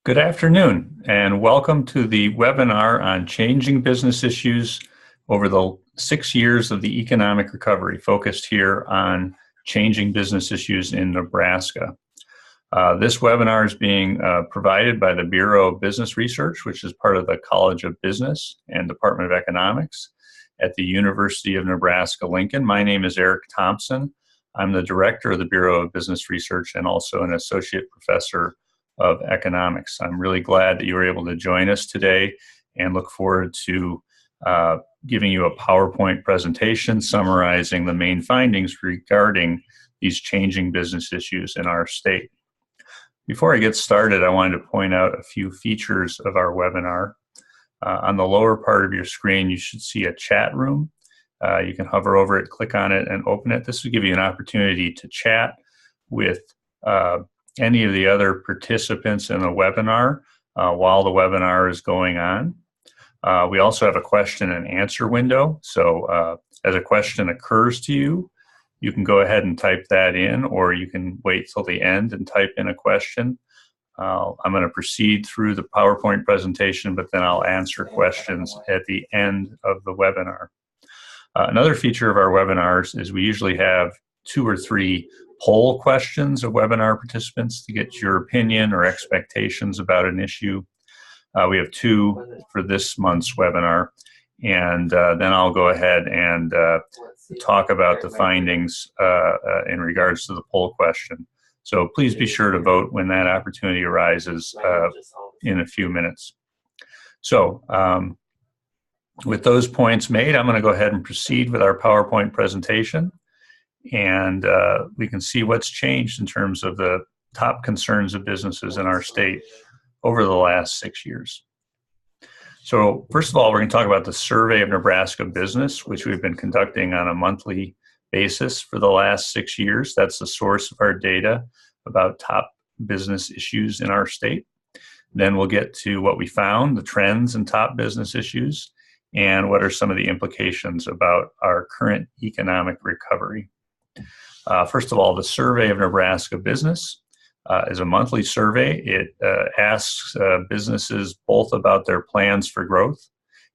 Good afternoon, and welcome to the webinar on changing business issues over the 6 years of the economic recovery, focused here on changing business issues in Nebraska. This webinar is being provided by the Bureau of Business Research, which is part of the College of Business and Department of Economics at the University of Nebraska-Lincoln. My name is Eric Thompson. I'm the director of the Bureau of Business Research and also an associate professor of economics. I'm really glad that you were able to join us today and look forward to giving you a PowerPoint presentation summarizing the main findings regarding these changing business issues in our state. Before I get started, I wanted to point out a few features of our webinar. On the lower part of your screen, you should see a chat room. You can hover over it, click on it, and open it. This will give you an opportunity to chat with any of the other participants in the webinar while the webinar is going on. We also have a question and answer window. So as a question occurs to you, you can go ahead and type that in, or you can wait till the end and type in a question. I'm going to proceed through the PowerPoint presentation, but then I'll answer questions at the end of the webinar. Another feature of our webinars is we usually have 2 or 3 poll questions of webinar participants to get your opinion or expectations about an issue. We have 2 for this month's webinar, and then I'll go ahead and talk about the findings in regards to the poll question. So please be sure to vote when that opportunity arises in a few minutes. So with those points made, I'm going to go ahead and proceed with our PowerPoint presentation. And we can see what's changed in terms of the top concerns of businesses in our state over the last 6 years. So first of all, we're going to talk about the Survey of Nebraska Business, which we've been conducting on a monthly basis for the last 6 years. That's the source of our data about top business issues in our state. Then we'll get to what we found, the trends in top business issues, and what are some of the implications about our current economic recovery. First of all, the Survey of Nebraska Business is a monthly survey. It asks businesses both about their plans for growth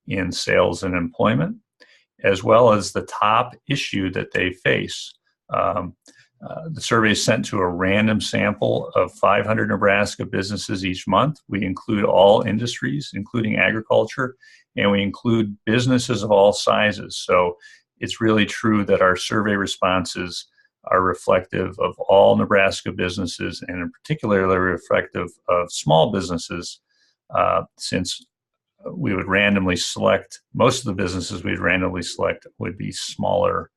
in sales and employment, as well as the top issue that they face. The survey is sent to a random sample of 500 Nebraska businesses each month. We include all industries, including agriculture, and we include businesses of all sizes. So it's really true that our survey responses are reflective of all Nebraska businesses, and in particularly reflective of small businesses, since we would randomly select, most of the businesses we'd randomly select would be smaller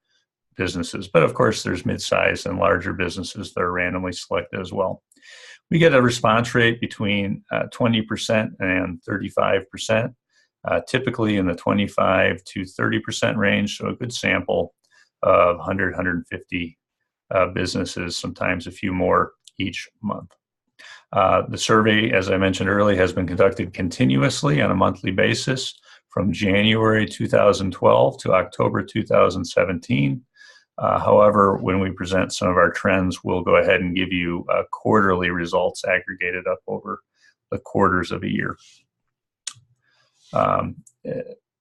businesses. But of course, there's mid-sized and larger businesses that are randomly selected as well. We get a response rate between 20% and 35%, typically in the 25 to 30% range, so a good sample of 100, 150 businesses, sometimes a few more each month. The survey, as I mentioned earlier, has been conducted continuously on a monthly basis from January 2012 to October 2017. However, when we present some of our trends, we'll go ahead and give you quarterly results aggregated up over the quarters of a year.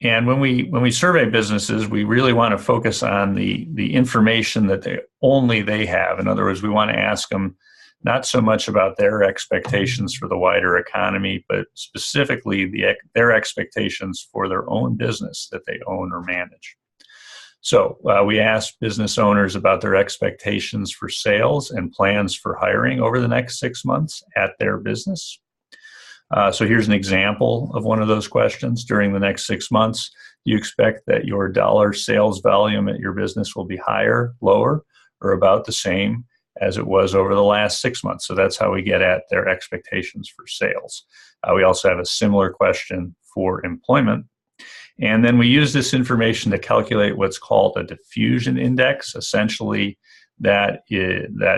And when we survey businesses, we really want to focus on the information that they have. In other words, we want to ask them not so much about their expectations for the wider economy, but specifically their expectations for their own business that they own or manage. So we asked business owners about their expectations for sales and plans for hiring over the next 6 months at their business. So here's an example of one of those questions. During the next 6 months, do you expect that your dollar sales volume at your business will be higher, lower, or about the same as it was over the last 6 months? So that's how we get at their expectations for sales. We also have a similar question for employment. And then we use this information to calculate what's called a diffusion index. Essentially, that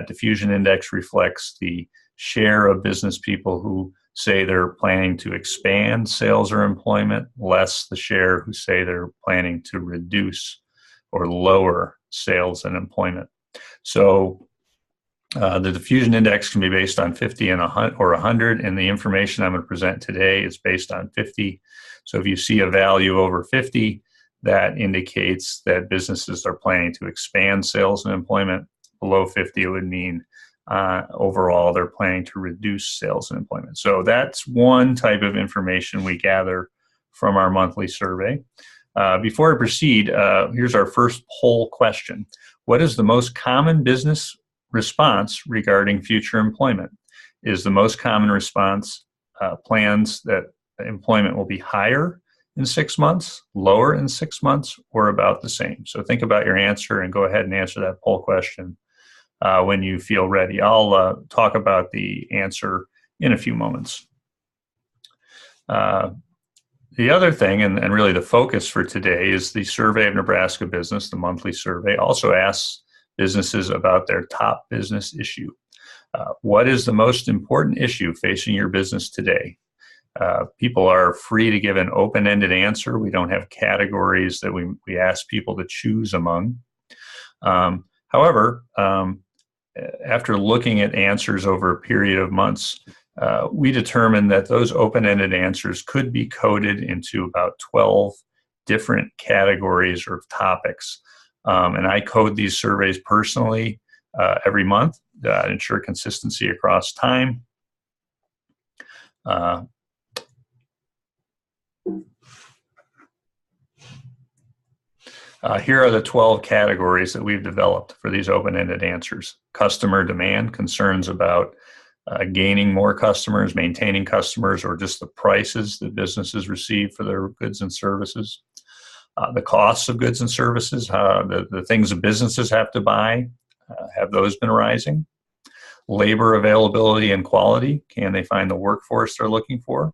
diffusion index reflects the share of business people who say they're planning to expand sales or employment, less the share who say they're planning to reduce or lower sales and employment. So The diffusion index can be based on 50 and 100, and the information I'm going to present today is based on 50. So if you see a value over 50, that indicates that businesses are planning to expand sales and employment. Below 50, it would mean overall they're planning to reduce sales and employment. So that's one type of information we gather from our monthly survey. Before I proceed, here's our first poll question. What is the most common business response regarding future employment? Is the most common response plans that employment will be higher in 6 months, lower in 6 months, or about the same? So think about your answer and go ahead and answer that poll question when you feel ready. I'll talk about the answer in a few moments. The other thing, and really the focus for today, is the Survey of Nebraska Business, the monthly survey, also asks businesses about their top business issue. What is the most important issue facing your business today? People are free to give an open-ended answer. We don't have categories that we ask people to choose among. However, after looking at answers over a period of months, we determined that those open-ended answers could be coded into about 12 different categories or topics. And I code these surveys personally every month to ensure consistency across time. Here are the 12 categories that we've developed for these open-ended answers. Customer demand, concerns about gaining more customers, maintaining customers, or just the prices that businesses receive for their goods and services. The costs of goods and services, the things that businesses have to buy, have those been rising? Labor availability and quality, can they find the workforce they're looking for?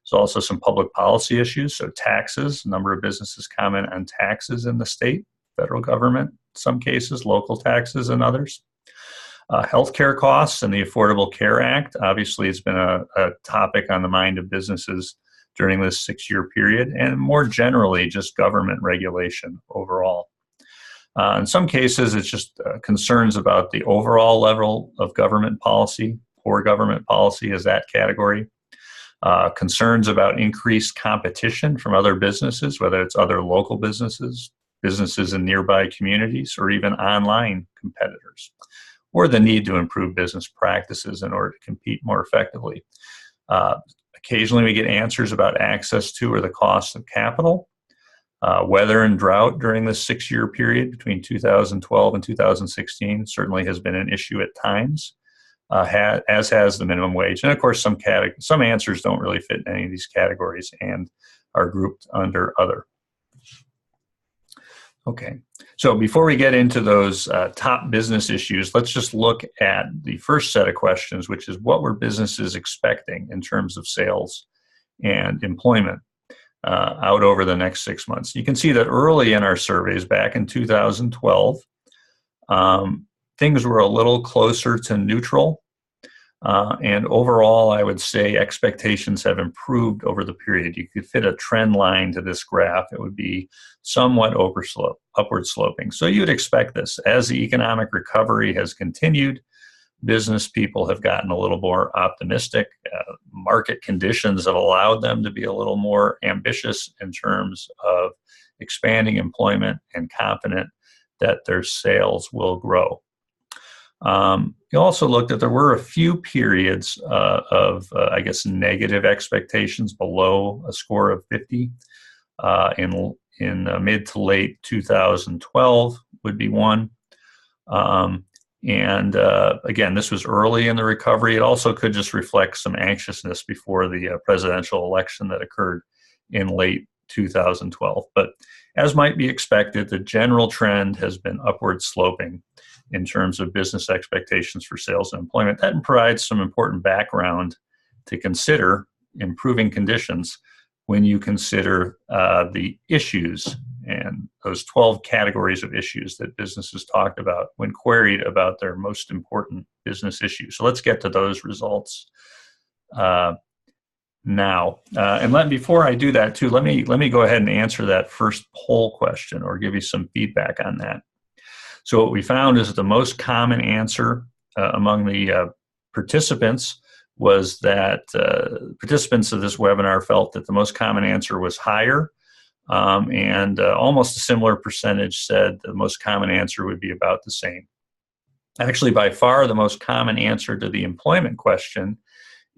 There's also some public policy issues, so taxes. A number of businesses comment on taxes in the state, federal government, in some cases, local taxes and others. Healthcare costs and the Affordable Care Act, obviously it's been a topic on the mind of businesses during this 6-year period, and more generally, just government regulation overall. In some cases, it's just concerns about the overall level of government policy. Poor government policy is that category. Concerns about increased competition from other businesses, whether it's other local businesses, businesses in nearby communities, or even online competitors, or the need to improve business practices in order to compete more effectively. Occasionally we get answers about access to or the cost of capital. Weather and drought during this 6-year period between 2012 and 2016 certainly has been an issue at times, as has the minimum wage. And of course, some answers don't really fit in any of these categories and are grouped under other. Okay, so before we get into those top business issues, let's just look at the first set of questions, which is what were businesses expecting in terms of sales and employment out over the next 6 months. You can see that early in our surveys, back in 2012, things were a little closer to neutral. And overall, I would say expectations have improved over the period. You could fit a trend line to this graph. It would be somewhat upward sloping. So you would expect this. As the economic recovery has continued, business people have gotten a little more optimistic. Market conditions have allowed them to be a little more ambitious in terms of expanding employment and confident that their sales will grow. You also looked at there were a few periods of I guess, negative expectations below a score of 50 in mid to late 2012 would be one. Again, this was early in the recovery. It also could just reflect some anxiousness before the presidential election that occurred in late 2012. But as might be expected, the general trend has been upward sloping in terms of business expectations for sales and employment. That provides some important background to consider improving conditions when you consider the issues and those 12 categories of issues that businesses talked about when queried about their most important business issues. So let's get to those results now. Before I do that too, let me go ahead and answer that first poll question or give you some feedback on that. So what we found is the most common answer among the participants was that participants of this webinar felt that the most common answer was higher, and almost a similar percentage said the most common answer would be about the same. Actually, by far, the most common answer to the employment question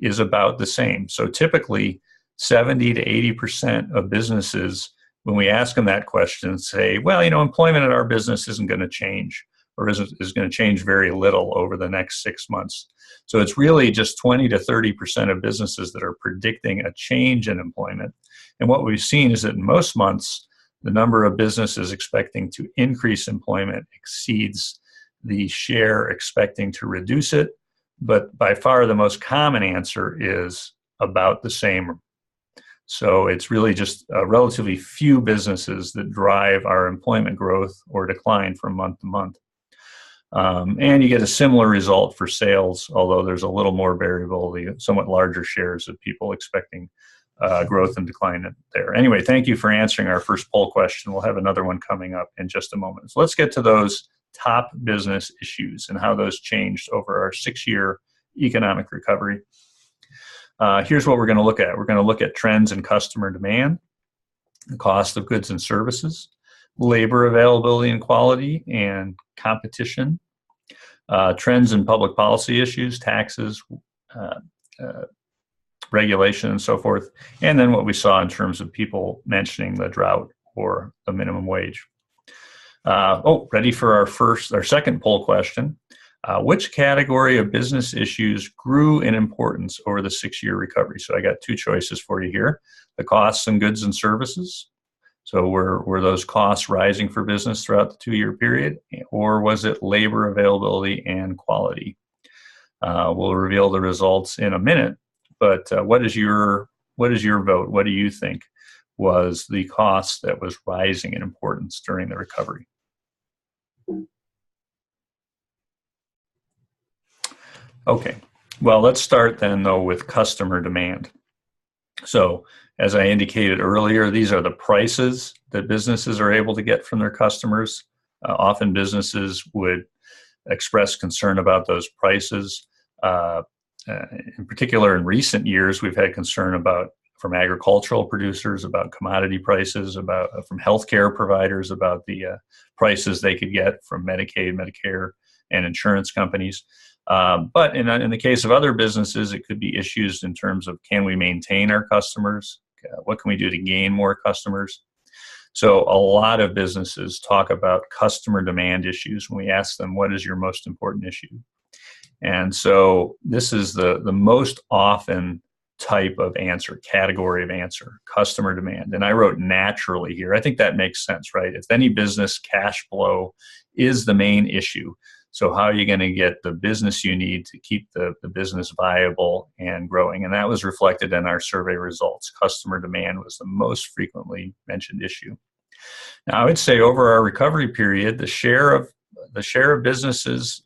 is about the same. So typically, 70 to 80% of businesses, when we ask them that question, say, well, employment at our business isn't going to change, or is going to change very little over the next 6 months. So it's really just 20 to 30% of businesses that are predicting a change in employment. And what we've seen is that in most months, the number of businesses expecting to increase employment exceeds the share expecting to reduce it. But by far, the most common answer is about the same. So it's really just relatively few businesses that drive our employment growth or decline from month to month. And you get a similar result for sales, although there's a little more variability, somewhat larger shares of people expecting growth and decline there. Anyway, thank you for answering our first poll question. We'll have another one coming up in just a moment. So let's get to those top business issues and how those changed over our 6-year economic recovery. Here's what we're going to look at. We're going to look at trends in customer demand, the cost of goods and services, labor availability and quality, and competition, trends in public policy issues, taxes, regulation, and so forth, and then what we saw in terms of people mentioning the drought or the minimum wage. Ready for our second poll question. Which category of business issues grew in importance over the 6-year recovery? So I got 2 choices for you here. The costs and goods and services. So were those costs rising for business throughout the 2-year period, or was it labor availability and quality? We'll reveal the results in a minute, but what is your vote? What do you think was the cost that was rising in importance during the recovery? Okay, well, let's start then, though, with customer demand. So, as I indicated earlier, these are the prices that businesses are able to get from their customers. Often businesses would express concern about those prices. In particular, in recent years, we've had concern from agricultural producers about commodity prices, from healthcare providers about the prices they could get from Medicaid, Medicare, and insurance companies. But in the case of other businesses, it could be issues in terms of, can we maintain our customers? What can we do to gain more customers? So a lot of businesses talk about customer demand issues when we ask them, what is your most important issue? And so this is the most often type of answer, category of answer, customer demand. And I wrote naturally here. I think that makes sense, right? If any business, cash flow is the main issue. So how are you going to get the business you need to keep the business viable and growing? And that was reflected in our survey results. Customer demand was the most frequently mentioned issue. Now, I would say over our recovery period, the share of businesses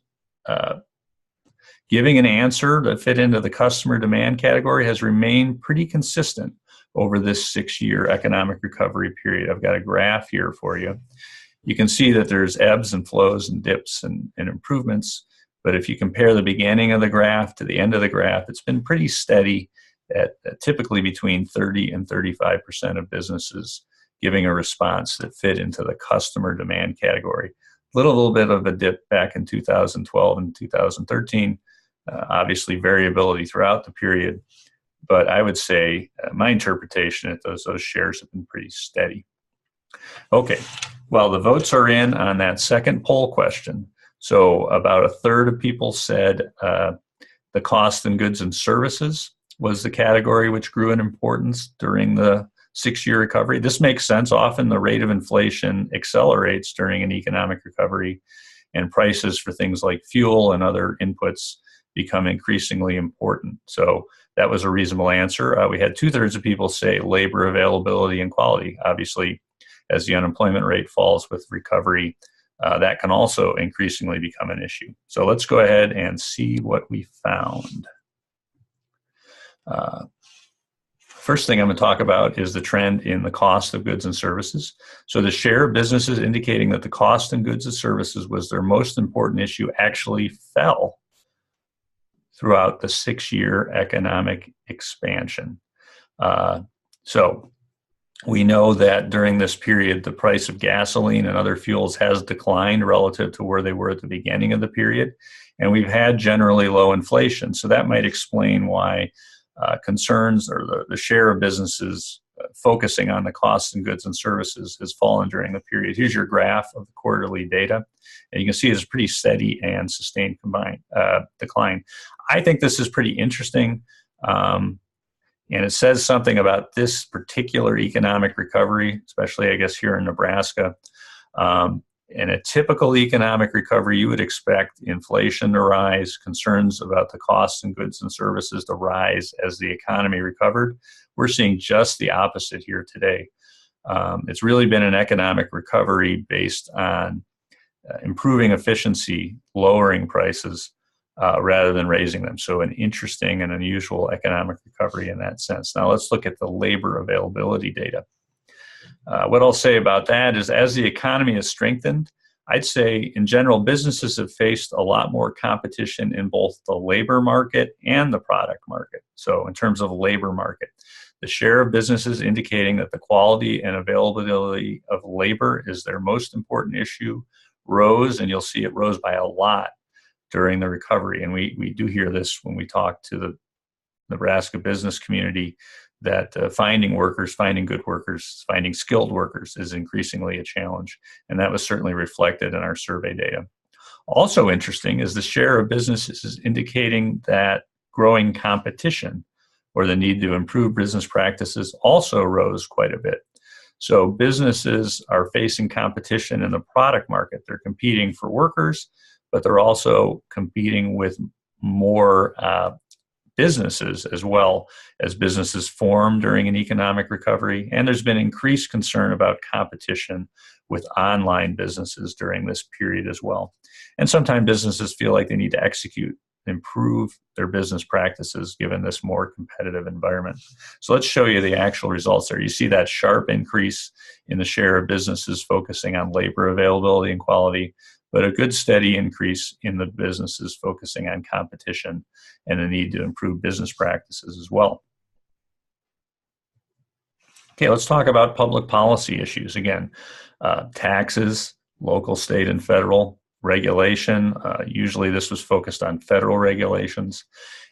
giving an answer that fit into the customer demand category has remained pretty consistent over this 6-year economic recovery period. I've got a graph here for you. You can see that there's ebbs and flows and dips and improvements, but if you compare the beginning of the graph to the end of the graph, it's been pretty steady at typically between 30 and 35% of businesses giving a response that fit into the customer demand category. Little bit of a dip back in 2012 and 2013, obviously variability throughout the period, but I would say my interpretation is those shares have been pretty steady. Okay, well, the votes are in on that second poll question. So about a third of people said the cost in goods and services was the category which grew in importance during the 6-year recovery. This makes sense. Often the rate of inflation accelerates during an economic recovery, and prices for things like fuel and other inputs become increasingly important. So that was a reasonable answer. We had 2/3 of people say labor availability and quality. Obviously, as the unemployment rate falls with recovery, that can also increasingly become an issue. So let's go ahead and see what we found. First thing I'm going to talk about is the trend in the cost of goods and services. So the share of businesses indicating that the cost in goods and services was their most important issue actually fell throughout the 6-year economic expansion. So we know that during this period, the price of gasoline and other fuels has declined relative to where they were at the beginning of the period. And we've had generally low inflation. So that might explain why concerns or the share of businesses focusing on the costs and goods and services has fallen during the period. Here's your graph of the quarterly data. And you can see it's pretty steady and sustained decline. I think this is pretty interesting. And it says something about this particular economic recovery, especially, I guess, here in Nebraska. In a typical economic recovery, you would expect inflation to rise, concerns about the costs and goods and services to rise as the economy recovered. We're seeing just the opposite here today. It's really been an economic recovery based on improving efficiency, lowering prices, rather than raising them. So an interesting and unusual economic recovery in that sense. Now let's look at the labor availability data. What I'll say about that is as the economy has strengthened, I'd say in general, businesses have faced a lot more competition in both the labor market and the product market. So in terms of labor market, the share of businesses indicating that the quality and availability of labor is their most important issue rose, and you'll see it rose by a lot during the recovery. And we do hear this when we talk to the Nebraska business community, that finding workers, finding good workers, finding skilled workers is increasingly a challenge. And that was certainly reflected in our survey data. Also interesting is the share of businesses is indicating that growing competition or the need to improve business practices also rose quite a bit. So businesses are facing competition in the product market. They're competing for workers, but they're also competing with more businesses as well as businesses form during an economic recovery. And there's been increased concern about competition with online businesses during this period as well. And sometimes businesses feel like they need to improve their business practices given this more competitive environment. So let's show you the actual results there. You see that sharp increase in the share of businesses focusing on labor availability and quality, but a good steady increase in the businesses focusing on competition and the need to improve business practices as well. Okay, let's talk about public policy issues. Again, taxes, local, state, and federal regulation. Usually this was focused on federal regulations.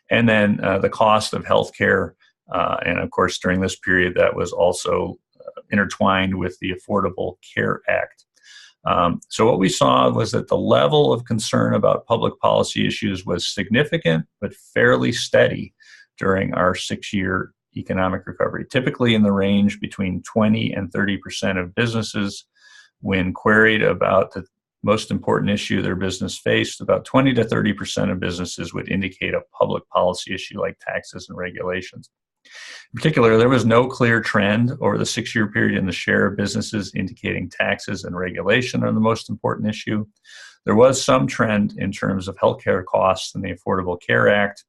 And then the cost of healthcare. And of course, during this period, that was also intertwined with the Affordable Care Act. So what we saw was that the level of concern about public policy issues was significant, but fairly steady during our 6-year economic recovery, typically in the range between 20 and 30% of businesses, when queried about the most important issue their business faced, about 20 to 30% of businesses would indicate a public policy issue like taxes and regulations. In particular, there was no clear trend over the 6-year period in the share of businesses indicating taxes and regulation are the most important issue. There was some trend in terms of healthcare costs in the Affordable Care Act.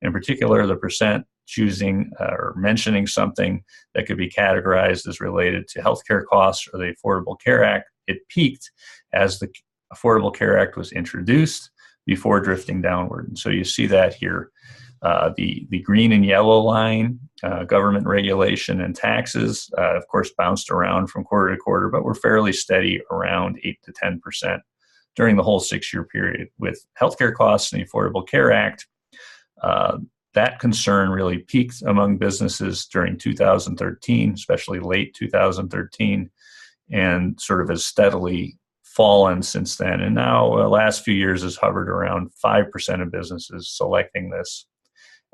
In particular, the percent choosing or mentioning something that could be categorized as related to healthcare costs or the Affordable Care Act, it peaked as the Affordable Care Act was introduced before drifting downward. And so you see that here. The green and yellow line, government regulation and taxes, of course, bounced around from quarter to quarter, but were fairly steady around 8 to 10% during the whole 6-year period. With healthcare costs and the Affordable Care Act, that concern really peaked among businesses during 2013, especially late 2013, and sort of has steadily fallen since then. And now the last few years has hovered around 5% of businesses selecting this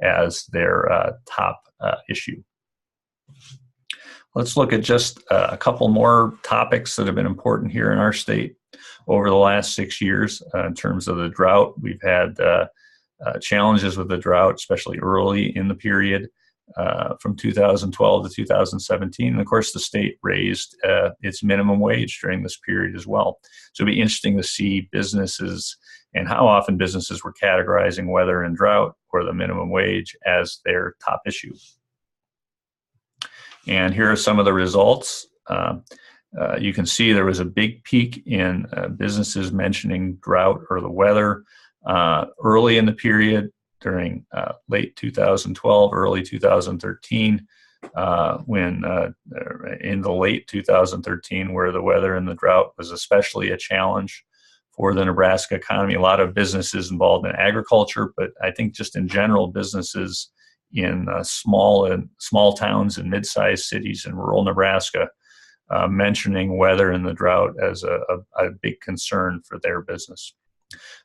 as their top issue. Let's look at just a couple more topics that have been important here in our state over the last 6 years. In terms of the drought, we've had challenges with the drought, especially early in the period from 2012 to 2017. And of course, the state raised its minimum wage during this period as well. So it'll be interesting to see businesses and how often businesses were categorizing weather and drought or the minimum wage as their top issue. And here are some of the results. You can see there was a big peak in businesses mentioning drought or the weather early in the period. during late 2012, early 2013, when in the late 2013, where the weather and the drought was especially a challenge for the Nebraska economy. A lot of businesses involved in agriculture, but I think just in general, businesses in small towns and mid-sized cities in rural Nebraska, mentioning weather and the drought as a big concern for their business.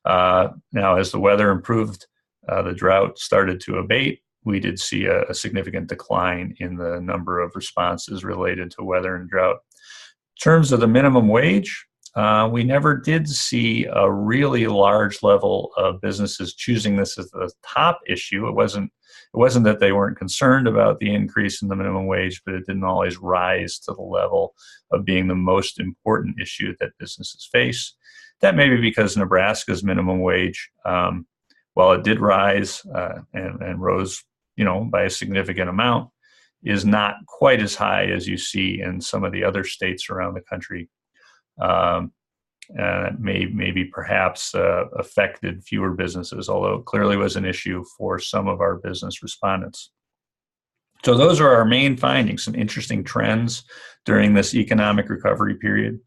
Now, as the weather improved, the drought started to abate. We did see a significant decline in the number of responses related to weather and drought. In terms of the minimum wage, we never did see a really large level of businesses choosing this as the top issue. It wasn't that they weren't concerned about the increase in the minimum wage, but it didn't always rise to the level of being the most important issue that businesses face. That may be because Nebraska's minimum wage, while it did rise and rose, by a significant amount, is not quite as high as you see in some of the other states around the country. And maybe perhaps affected fewer businesses, although it clearly was an issue for some of our business respondents. So those are our main findings, some interesting trends during this economic recovery period.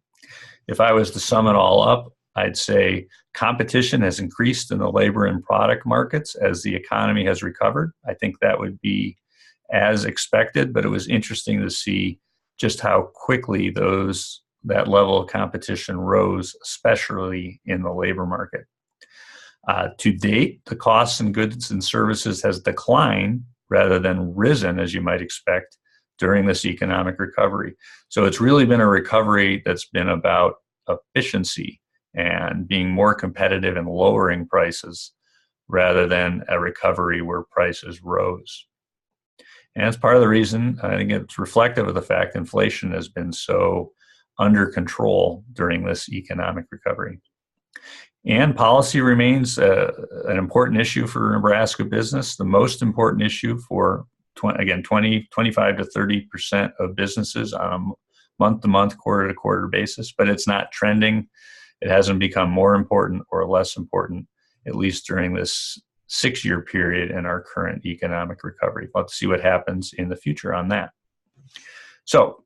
If I was to sum it all up, I'd say competition has increased in the labor and product markets as the economy has recovered. I think that would be as expected, but it was interesting to see just how quickly that level of competition rose, especially in the labor market. To date, the costs in goods and services has declined rather than risen, as you might expect, during this economic recovery. So it's really been a recovery that's been about efficiency and being more competitive and lowering prices rather than a recovery where prices rose. And that's part of the reason I think it's reflective of the fact inflation has been so under control during this economic recovery. And policy remains an important issue for Nebraska business, the most important issue for, 25 to 30% of businesses on a month-to-month, quarter-to-quarter basis, but it's not trending. It hasn't become more important or less important, at least during this 6-year period in our current economic recovery. We'll have to see what happens in the future on that. So,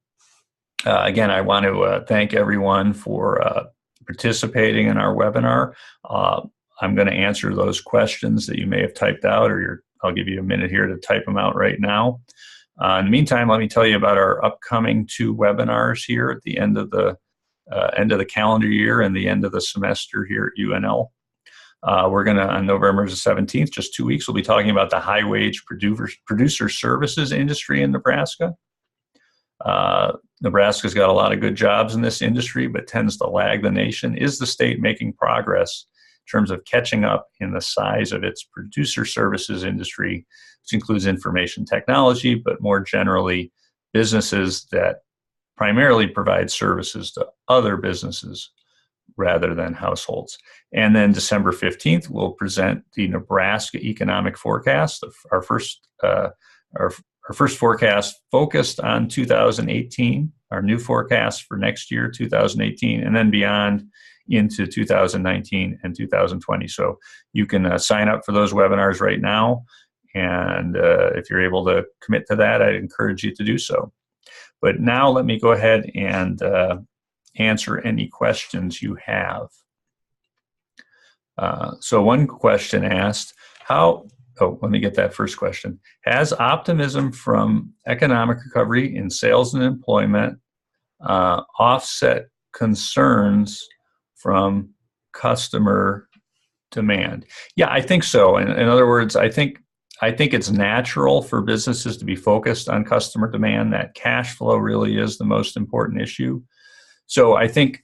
again, I want to thank everyone for participating in our webinar. I'm going to answer those questions that you may have typed out, or I'll give you a minute here to type them out right now. In the meantime, let me tell you about our upcoming 2 webinars here at the end of the calendar year and the end of the semester here at UNL. We're going to, on November the 17th, just 2 weeks, we'll be talking about the high-wage producer services industry in Nebraska. Nebraska's got a lot of good jobs in this industry, but tends to lag the nation. Is the state making progress in terms of catching up in the size of its producer services industry, which includes information technology, but more generally, businesses that primarily provide services to other businesses rather than households. And then December 15th, we'll present the Nebraska economic forecast, our first forecast focused on 2018, our new forecast for next year, 2018, and then beyond into 2019 and 2020. So you can sign up for those webinars right now. And if you're able to commit to that, I'd encourage you to do so. But now let me go ahead and answer any questions you have. So one question asked, let me get that first question. Has optimism from economic recovery in sales and employment offset concerns from customer demand? Yeah, I think so. In other words, I think it's natural for businesses to be focused on customer demand. That cash flow really is the most important issue. So I think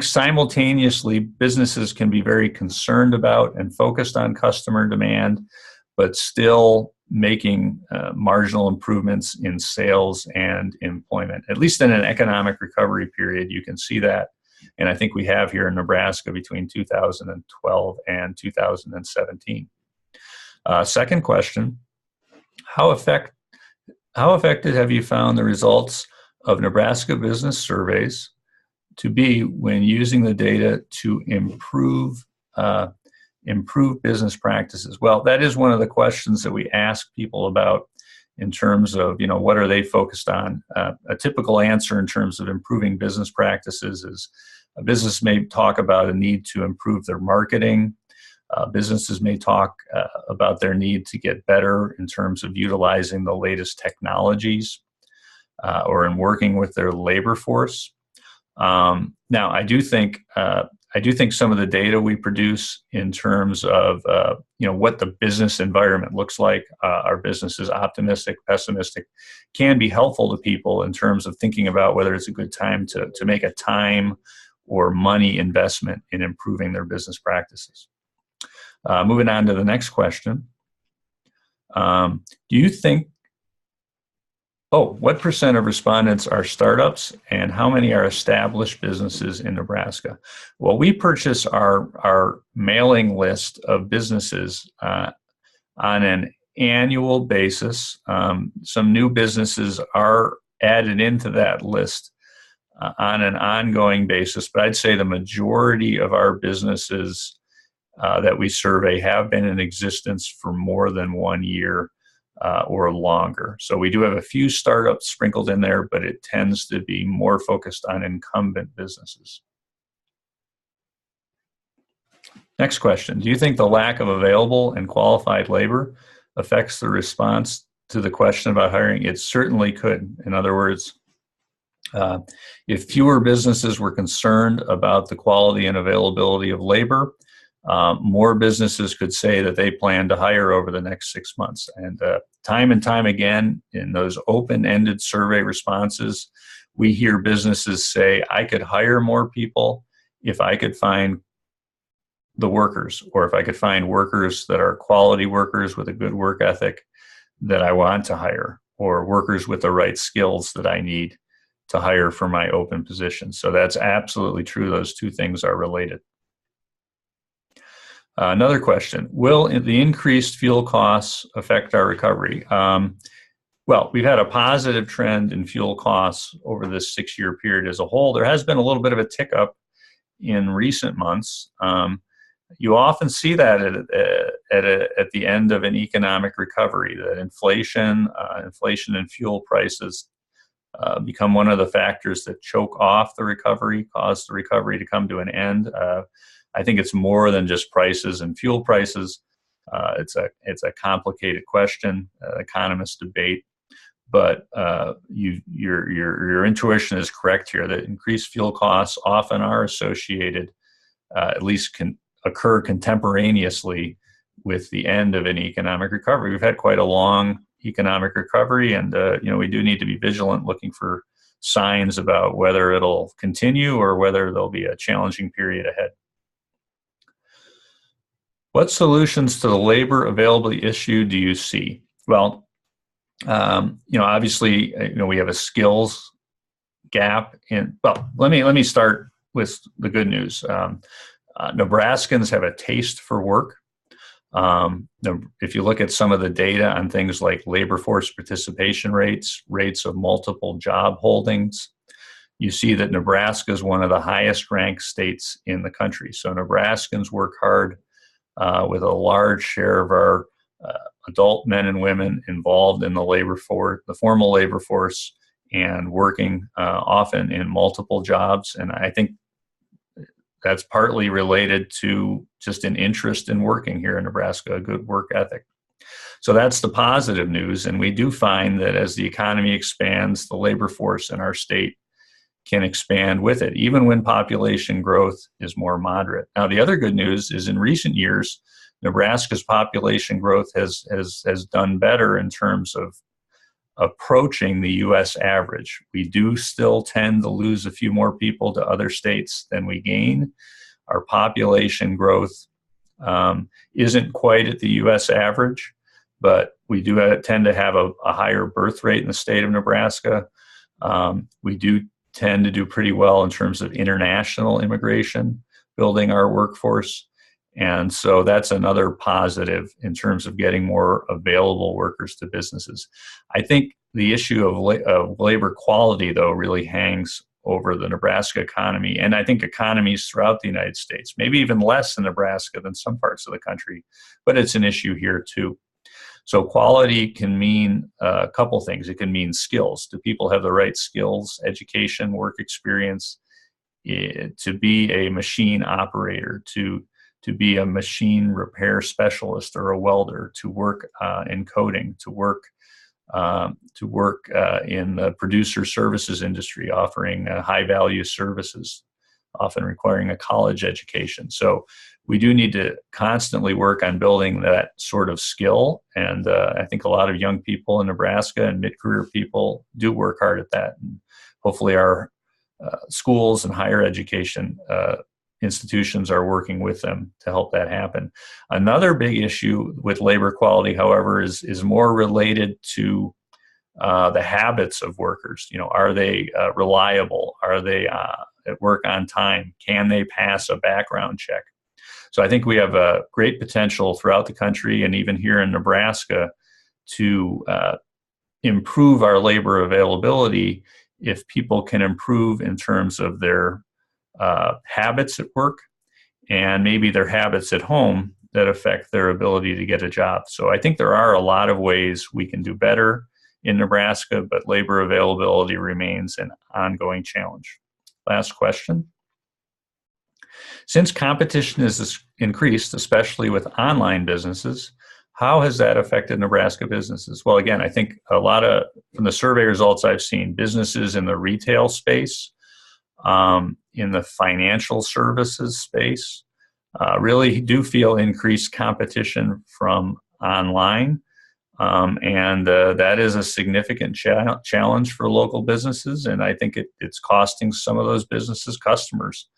simultaneously businesses can be very concerned about and focused on customer demand, but still making marginal improvements in sales and employment. At least in an economic recovery period, you can see that. And I think we have here in Nebraska between 2012 and 2017. Second question, how effective have you found the results of Nebraska business surveys to be when using the data to improve improve business practices? Well, that is one of the questions that we ask people about in terms of, what are they focused on? A typical answer in terms of improving business practices is a business may talk about a need to improve their marketing. Businesses may talk about their need to get better in terms of utilizing the latest technologies or in working with their labor force. Now, I do think some of the data we produce in terms of what the business environment looks like, our business is optimistic, pessimistic, can be helpful to people in terms of thinking about whether it's a good time to make a time or money investment in improving their business practices. Moving on to the next question. Do you think, what percent of respondents are startups and how many are established businesses in Nebraska? Well, we purchase our mailing list of businesses on an annual basis. Some new businesses are added into that list on an ongoing basis, but I'd say the majority of our businesses that we survey have been in existence for more than 1 year or longer. So we do have a few startups sprinkled in there, but it tends to be more focused on incumbent businesses. Next question. Do you think the lack of available and qualified labor affects the response to the question about hiring? It certainly could. In other words, if fewer businesses were concerned about the quality and availability of labor, more businesses could say that they plan to hire over the next 6 months. And time again, in those open-ended survey responses, we hear businesses say, I could hire more people if I could find the workers, or if I could find workers that are quality workers with a good work ethic that I want to hire, or workers with the right skills that I need to hire for my open position. So that's absolutely true. Those two things are related. Another question, will the increased fuel costs affect our recovery? Well, we've had a positive trend in fuel costs over this 6-year period as a whole. There has been a little bit of a tick up in recent months. You often see that at the end of an economic recovery, that inflation and fuel prices become one of the factors that choke off the recovery, cause the recovery to come to an end. I think it's more than just prices and fuel prices. It's a complicated question. Economists debate, but your intuition is correct here. That increased fuel costs often are associated, at least can occur contemporaneously with the end of an economic recovery. We've had quite a long economic recovery, and we do need to be vigilant, looking for signs about whether it'll continue or whether there'll be a challenging period ahead. What solutions to the labor availability issue do you see? Well, obviously, we have a skills gap. Let me start with the good news. Nebraskans have a taste for work. If you look at some of the data on things like labor force participation rates of multiple job holdings, you see that Nebraska is one of the highest ranked states in the country. So Nebraskans work hard, with a large share of our adult men and women involved in the labor force, the formal labor force, and working often in multiple jobs. And I think that's partly related to just an interest in working here in Nebraska, a good work ethic. So that's the positive news. And we do find that as the economy expands, the labor force in our state can expand with it, even when population growth is more moderate. Now, the other good news is in recent years, Nebraska's population growth has done better in terms of approaching the U.S. average. We do still tend to lose a few more people to other states than we gain. Our population growth isn't quite at the U.S. average, but we do tend to have a higher birth rate in the state of Nebraska. We do tend to do pretty well in terms of international immigration, building our workforce. And so that's another positive in terms of getting more available workers to businesses. I think the issue of labor quality, though, really hangs over the Nebraska economy, and I think economies throughout the United States, maybe even less in Nebraska than some parts of the country, but it's an issue here too. So quality can mean a couple things. It can mean skills. Do people have the right skills, education, work experience, to be a machine operator, to be a machine repair specialist or a welder, to work in coding, to work in the producer services industry, offering high value services, often requiring a college education. So we do need to constantly work on building that sort of skill. And I think a lot of young people in Nebraska and mid-career people do work hard at that. And hopefully our schools and higher education institutions are working with them to help that happen. Another big issue with labor quality, however, is more related to the habits of workers. You know, are they reliable? Are they at work on time? Can they pass a background check? So I think we have a great potential throughout the country and even here in Nebraska to improve our labor availability if people can improve in terms of their habits at work and maybe their habits at home that affect their ability to get a job. So I think there are a lot of ways we can do better in Nebraska, but labor availability remains an ongoing challenge. Last question. Since competition has increased, especially with online businesses, how has that affected Nebraska businesses? Well, again, I think a lot of, from the survey results I've seen, businesses in the retail space, in the financial services space, really do feel increased competition from online. And that is a significant challenge for local businesses. And I think it's costing some of those businesses customers.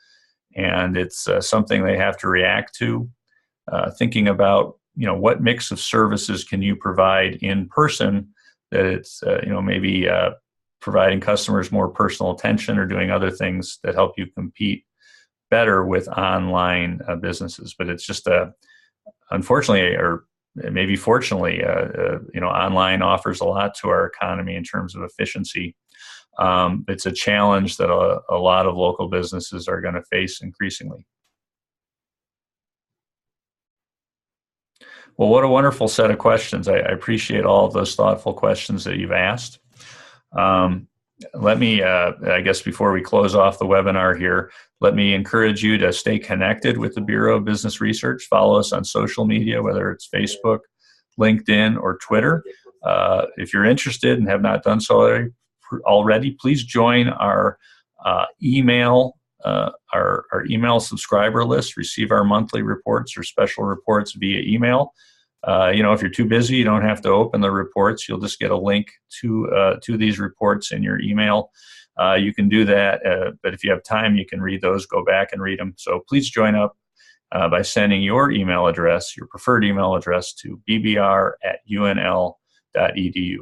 And it's something they have to react to, thinking about, you know, what mix of services can you provide in person that it's, you know, maybe providing customers more personal attention or doing other things that help you compete better with online businesses. But it's just unfortunately, or maybe fortunately, you know, online offers a lot to our economy in terms of efficiency. It's a challenge that a lot of local businesses are going to face increasingly. Well, what a wonderful set of questions. I appreciate all of those thoughtful questions that you've asked. Let me, I guess before we close off the webinar here, let me encourage you to stay connected with the Bureau of Business Research. Follow us on social media, whether it's Facebook, LinkedIn, or Twitter. If you're interested and have not done so already, please join our email subscriber list. Receive our monthly reports or special reports via email. You know, if you're too busy, you don't have to open the reports. You'll just get a link to these reports in your email. You can do that, but if you have time, you can read those, go back and read them. So please join up by sending your email address, your preferred email address, to bbr@unl.edu.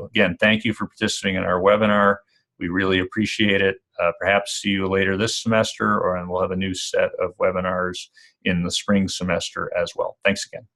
Again, thank you for participating in our webinar. We really appreciate it. Perhaps see you later this semester, and we'll have a new set of webinars in the spring semester as well. Thanks again.